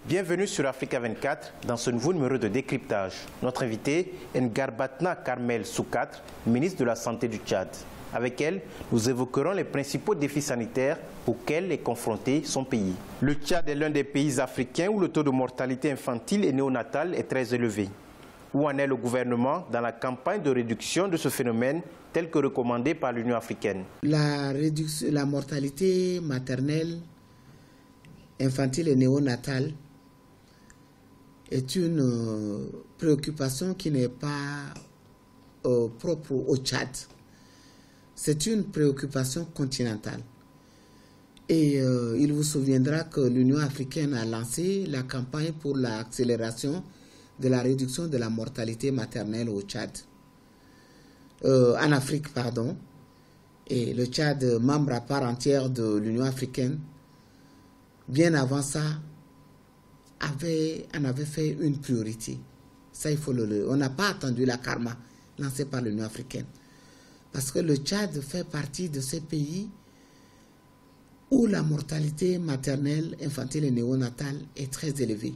Bienvenue sur Africa 24 dans ce nouveau numéro de décryptage. Notre invité est Ngarbatna Carmel Soukatre, ministre de la Santé du Tchad. Avec elle, nous évoquerons les principaux défis sanitaires auxquels est confronté son pays. Le Tchad est l'un des pays africains où le taux de mortalité infantile et néonatale est très élevé. Où en est le gouvernement dans la campagne de réduction de ce phénomène tel que recommandé par l'Union africaine? La mortalité maternelle, infantile et néonatale est une préoccupation qui n'est pas propre au Tchad. C'est une préoccupation continentale. Et il vous souviendra que l'Union africaine a lancé la campagne pour l'accélération de la réduction de la mortalité maternelle au Tchad. En Afrique, pardon. Et le Tchad, membre à part entière de l'Union africaine, bien avant ça, en avait fait une priorité. Ça, il faut on n'a pas attendu la karma lancée par l'Union africaine. Parce que le Tchad fait partie de ces pays où la mortalité maternelle, infantile et néonatale est très élevée.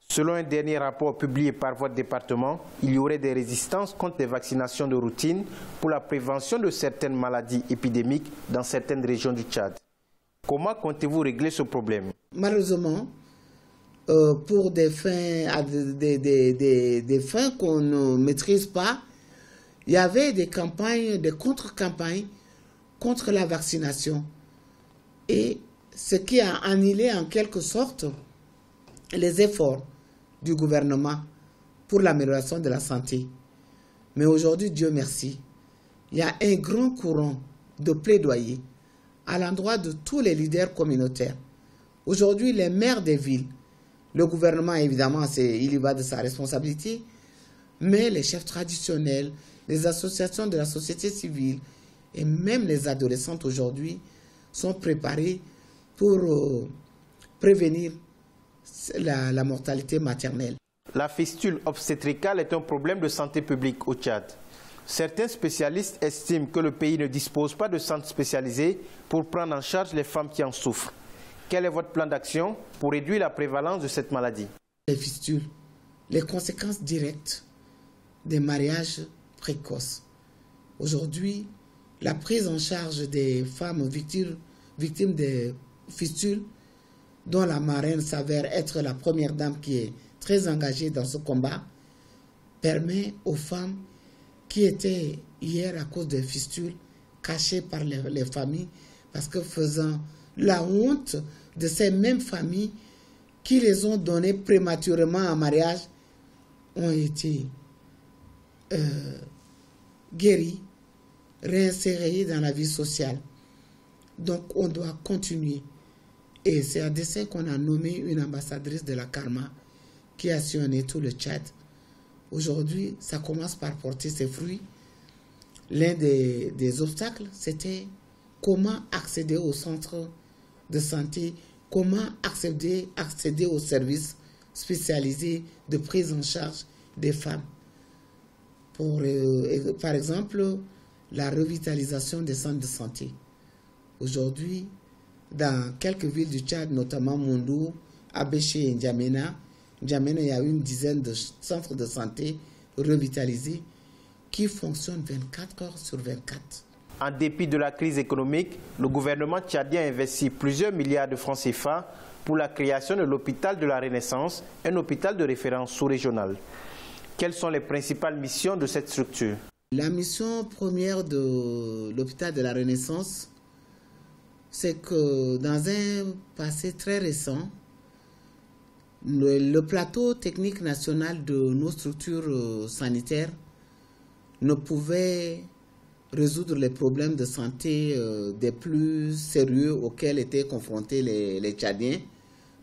Selon un dernier rapport publié par votre département, il y aurait des résistances contre les vaccinations de routine pour la prévention de certaines maladies épidémiques dans certaines régions du Tchad. Comment comptez-vous régler ce problème? Malheureusement, pour des fins, des fins qu'on ne maîtrise pas, il y avait des campagnes, des contre-campagnes contre la vaccination. Et ce qui a annihilé en quelque sorte les efforts du gouvernement pour l'amélioration de la santé. Mais aujourd'hui, Dieu merci, il y a un grand courant de plaidoyer à l'endroit de tous les leaders communautaires. Aujourd'hui, les maires des villes, le gouvernement évidemment, il y va de sa responsabilité, mais les chefs traditionnels, les associations de la société civile et même les adolescentes aujourd'hui sont préparés pour prévenir la mortalité maternelle. La fistule obstétricale est un problème de santé publique au Tchad. Certains spécialistes estiment que le pays ne dispose pas de centres spécialisés pour prendre en charge les femmes qui en souffrent. Quel est votre plan d'action pour réduire la prévalence de cette maladie? Les fistules, les conséquences directes des mariages précoces. Aujourd'hui, la prise en charge des femmes victimes des fistules, dont la marraine s'avère être la première dame qui est très engagée dans ce combat, permet aux femmes qui étaient hier à cause des fistules cachées par les familles, parce que faisant la honte de ces mêmes familles qui les ont données prématurément en mariage, ont été guéries, réinsérées dans la vie sociale. Donc on doit continuer. Et c'est à dessein qu'on a nommé une ambassadrice de la karma qui a sillonné tout le Tchad. Aujourd'hui, ça commence par porter ses fruits. L'un des obstacles, c'était comment accéder au centre de santé, comment accéder aux services spécialisés de prise en charge des femmes. Par exemple, la revitalisation des centres de santé. Aujourd'hui, dans quelques villes du Tchad, notamment Moundou, Abéché et N'Djamena, il y a une dizaine de centres de santé revitalisés qui fonctionnent 24 heures sur 24. En dépit de la crise économique, le gouvernement tchadien a investi plusieurs milliards de francs CFA pour la création de l'hôpital de la Renaissance, un hôpital de référence sous-régional. Quelles sont les principales missions de cette structure? La mission première de l'hôpital de la Renaissance, c'est que dans un passé très récent, le plateau technique national de nos structures sanitaires ne pouvait résoudre les problèmes de santé des plus sérieux auxquels étaient confrontés les Tchadiens.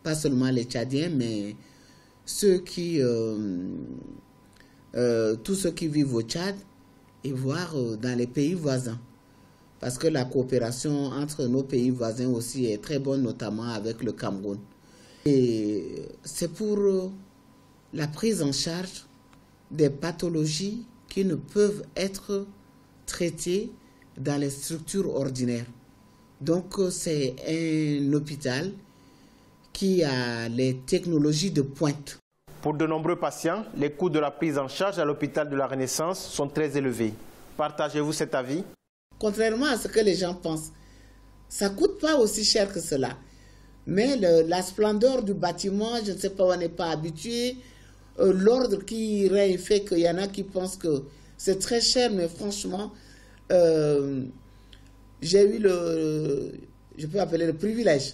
Pas seulement les Tchadiens, mais tous ceux qui vivent au Tchad et voire dans les pays voisins. Parce que la coopération entre nos pays voisins aussi est très bonne, notamment avec le Cameroun. Et c'est pour la prise en charge des pathologies qui ne peuvent être traitées dans les structures ordinaires. Donc c'est un hôpital qui a les technologies de pointe. Pour de nombreux patients, les coûts de la prise en charge à l'hôpital de la Renaissance sont très élevés. Partagez-vous cet avis? Contrairement à ce que les gens pensent, ça ne coûte pas aussi cher que cela. Mais la splendeur du bâtiment, je ne sais pas, on n'est pas habitué. L'ordre qui règne fait qu'il y en a qui pensent que c'est très cher, mais franchement, j'ai eu je peux appeler le privilège.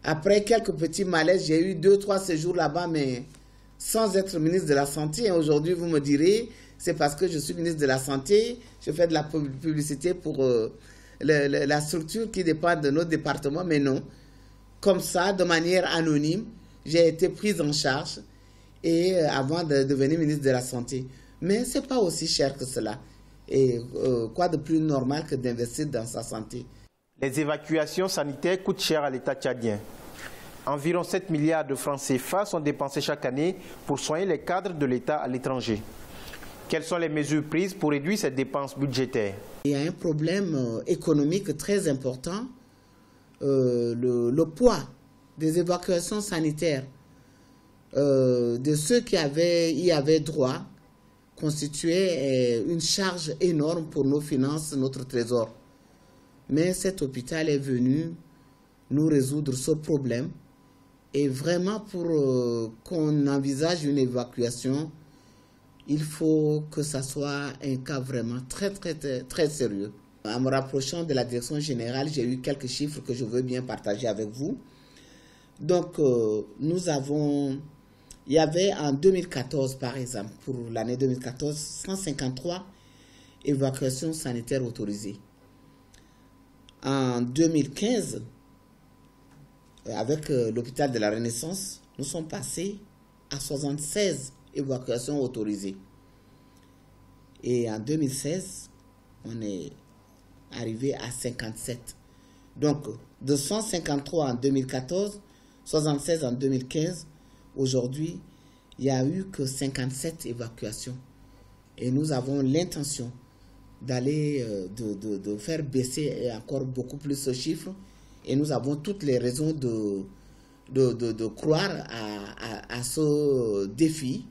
Après quelques petits malaises, j'ai eu 2-3 séjours là-bas, mais sans être ministre de la Santé. Aujourd'hui, vous me direz, c'est parce que je suis ministre de la Santé, je fais de la publicité pour la structure qui dépend de notre département, mais non. Comme ça, de manière anonyme, j'ai été prise en charge et avant de devenir ministre de la Santé. Mais ce n'est pas aussi cher que cela. Et quoi de plus normal que d'investir dans sa santé? Les évacuations sanitaires coûtent cher à l'État tchadien. Environ 7 milliards de francs CFA sont dépensés chaque année pour soigner les cadres de l'État à l'étranger. Quelles sont les mesures prises pour réduire ces dépenses budgétaires? Il y a un problème économique très important. Le poids des évacuations sanitaires de ceux qui y avaient droit constituait une charge énorme pour nos finances, notre trésor. Mais cet hôpital est venu nous résoudre ce problème. Et vraiment, pour qu'on envisage une évacuation, il faut que ça soit un cas vraiment très sérieux. En me rapprochant de la direction générale, j'ai eu quelques chiffres que je veux bien partager avec vous. Donc, il y avait en 2014, par exemple, pour l'année 2014, 153 évacuations sanitaires autorisées. En 2015, avec l'hôpital de la Renaissance, nous sommes passés à 76 évacuations autorisées. Et en 2016, on est arrivé à 57. Donc, de 153 en 2014, 76 en 2015, aujourd'hui, il n'y a eu que 57 évacuations. Et nous avons l'intention d'aller, de faire baisser encore beaucoup plus ce chiffre. Et nous avons toutes les raisons de croire à ce défi